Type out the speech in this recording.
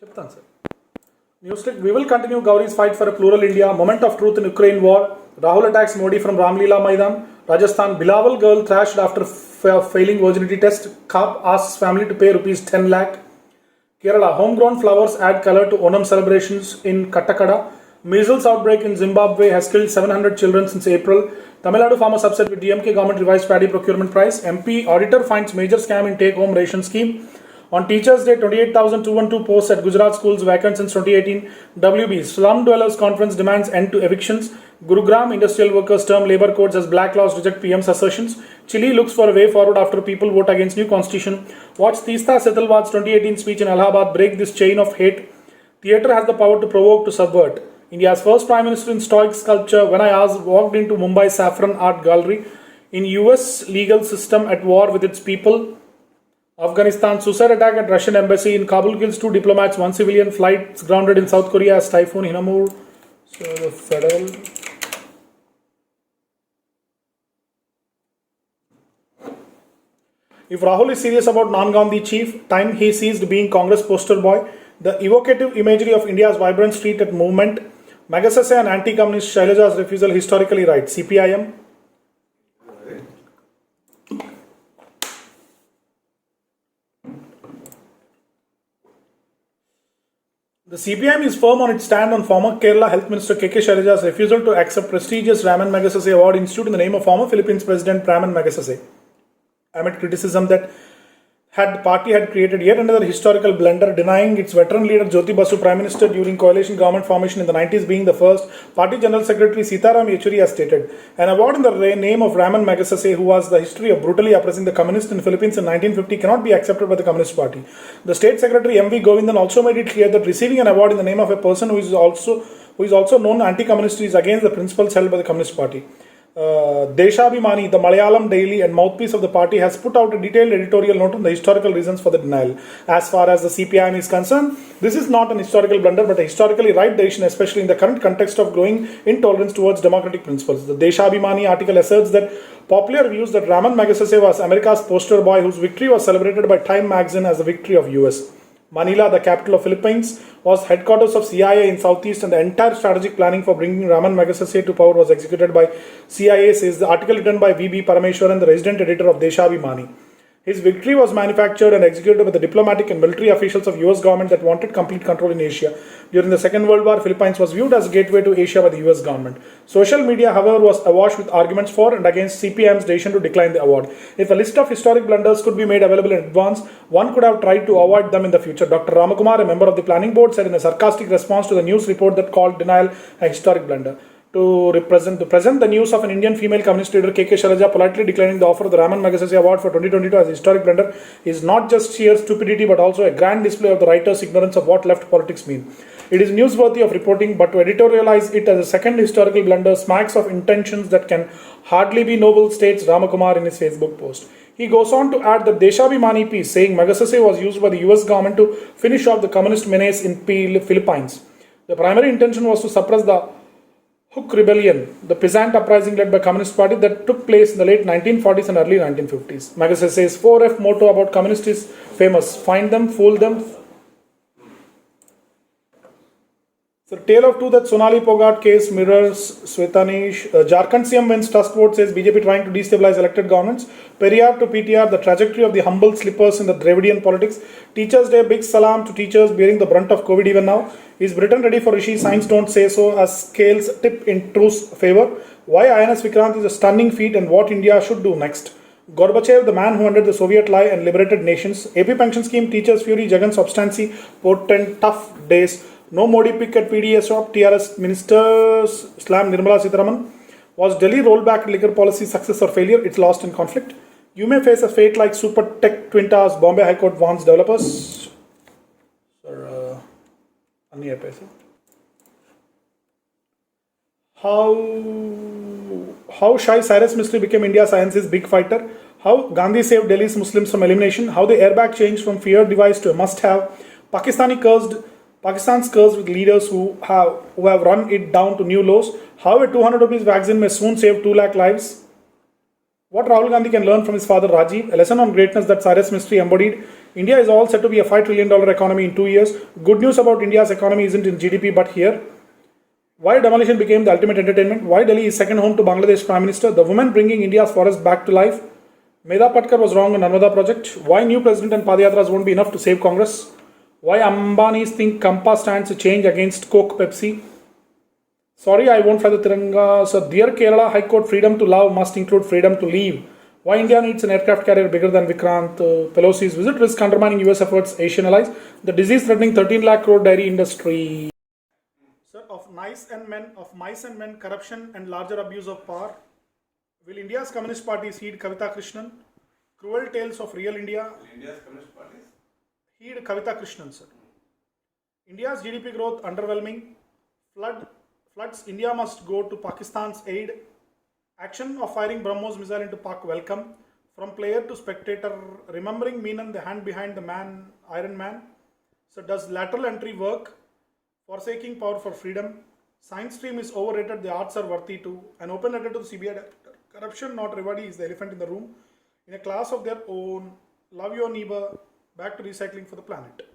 చెప్తాను sir. Newsleak, we will continue Gauri's fight for a plural India. Moment of truth in Ukraine war. Rahul attacks Modi from Ramleela Maidan. Rajasthan, Bilawal girl thrashed after failing virginity test. Khab asks family to pay rupees 10 lakh. Kerala, homegrown flowers add color to Onam celebrations in Kattakada. Measles outbreak in Zimbabwe has killed 700 children since April. Tamil Nadu farmers upset with DMK government revised paddy procurement price. MP auditor finds major scam in take-home ration scheme. On Teachers' Day, 28,212 posts at Gujarat schools vacant since 2018. WB Slum Dwellers Conference demands end to evictions. Gurugram industrial workers term labour codes as black laws reject PM's assertions. Chile looks for a way forward after people vote against new constitution. Watch Teesta Setalwad's 2018 speech in Allahabad break this chain of hate. Theatre has the power to provoke, to subvert. India's first Prime Minister in Stoic sculpture, when I walked into Mumbai Saffron Art Gallery. In US legal system at war with its people. Afghanistan, suicide attack at Russian embassy in Kabul kills 2 diplomats, 1 civilian. Flights grounded in South Korea as Typhoon Hinamur. So the federal. If Rahul is serious about non-Gandhi chief, time he ceased being Congress poster boy. The evocative imagery of India's vibrant street at movement. Magasase and anti-communist Shailaja's refusal historically right. CPIM. The CPIM is firm on its stand on former Kerala Health Minister K.K. Shailaja's refusal to accept prestigious Raman Magsaysay Award institute in the name of former Philippines President Raman Magsaysay. Amid criticism that the party had created yet another historical blunder, denying its veteran leader Jyoti Basu Prime Minister during coalition government formation in the 90s being the first, Party General Secretary Sitaram Yechuri has stated, an award in the name of Raman Magsaysay, who has the history of brutally oppressing the communists in the Philippines in 1950, cannot be accepted by the Communist Party. The State Secretary M.V. Govindan also made it clear that receiving an award in the name of a person who is also known anti-communist is against the principles held by the Communist Party. Deshabhimani, the Malayalam daily and mouthpiece of the party, has put out a detailed editorial note on the historical reasons for the denial. As far as the CPIM is concerned, this is not an historical blunder but a historically right decision, especially in the current context of growing intolerance towards democratic principles. The Deshabhimani article asserts that popular views that Raman Magsaysay was America's poster boy whose victory was celebrated by Time magazine as the victory of US. Manila, the capital of Philippines, was headquarters of CIA in Southeast, and the entire strategic planning for bringing Raman Magsaysay to power was executed by CIA, says the article written by V.B. Parameswaran, the resident editor of Deshabhimani. His victory was manufactured and executed by the diplomatic and military officials of US government that wanted complete control in Asia. During the Second World War, Philippines was viewed as a gateway to Asia by the US government. Social media, however, was awash with arguments for and against CPIM's decision to decline the award. If a list of historic blunders could be made available in advance, one could have tried to avoid them in the future. Dr. Ramakumar, a member of the planning board, said in a sarcastic response to the news report that called denial a historic blunder. To present the news of an Indian female communist leader K.K. Shailaja politely declining the offer of the Raman Magsaysay Award for 2022 as a historic blunder is not just sheer stupidity but also a grand display of the writer's ignorance of what left politics mean. It is newsworthy of reporting, but to editorialize it as a second historical blunder smacks of intentions that can hardly be noble, states Ramakumar in his Facebook post. He goes on to add that Deshabhimani piece saying Magsaysay was used by the US government to finish off the communist menace in Philippines. The primary intention was to suppress the Huk Rebellion, the peasant uprising led by Communist Party that took place in the late 1940s and early 1950s. Magasaysay's 4F motto about communists is famous: find them, fool them. So, tale of two that Sonali Pogart case mirrors Svetanish. Jharkhand CM wins trust vote, says BJP trying to destabilize elected governments. Periyar to PTR, the trajectory of the humble slippers in the Dravidian politics. Teachers' Day, big salam to teachers bearing the brunt of COVID even now. Is Britain ready for Rishi? Signs don't say so as scales tip in truth's favor. Why INS Vikrant is a stunning feat and what India should do next. Gorbachev, the man who ended the Soviet lie and liberated nations. AP pension scheme, teachers fury, Jagan's obstinacy, portent tough days. No Modi pick at PDS shop. TRS ministers slam Nirmala Sitharaman. Was Delhi rollback liquor policy success or failure? It's lost in conflict. You may face a fate like Super Tech Twin Towers. Bombay High Court warns developers. How Shai Cyrus Mistry became India Science's big fighter. How Gandhi saved Delhi's Muslims from elimination. How the airbag changed from feared device to a must-have. Pakistan's cursed with leaders who have run it down to new lows. How a 200 rupees vaccine may soon save 2 lakh lives. What Rahul Gandhi can learn from his father Rajiv, a lesson on greatness that Cyrus Mistry embodied. India is all set to be a $5 trillion economy in 2 years. Good news about India's economy isn't in GDP but here. Why demolition became the ultimate entertainment. Why Delhi is second home to Bangladesh Prime Minister. The woman bringing India's forest back to life. Medha Patkar was wrong on Narmada project. Why new president and Padayatras won't be enough to save Congress. Why Ambanis think Kampa stands a change against Coke Pepsi. Sorry, I won't fly the Tiranga. So, dear Kerala High Court, freedom to love must include freedom to leave. Why India needs an aircraft carrier bigger than Vikrant. Pelosi's visit risk undermining US efforts. Asian allies. The disease threatening 13 lakh crore dairy industry. Sir, of mice and men, corruption and larger abuse of power. Will India's Communist Party heed Kavita Krishnan? Cruel tales of real India. India's Communist Party? Heed Kavita Krishnan, sir. India's GDP growth underwhelming. Floods, India must go to Pakistan's aid. Action of firing BrahMos missile into Pak welcome. From player to spectator, remembering Meenan, the hand behind the man, Iron Man. So does lateral entry work? Forsaking power for freedom. Science stream is overrated, the arts are worthy too. An open letter to the CBI director. Corruption, not remedy, is the elephant in the room. In a class of their own, love your neighbor, back to recycling for the planet.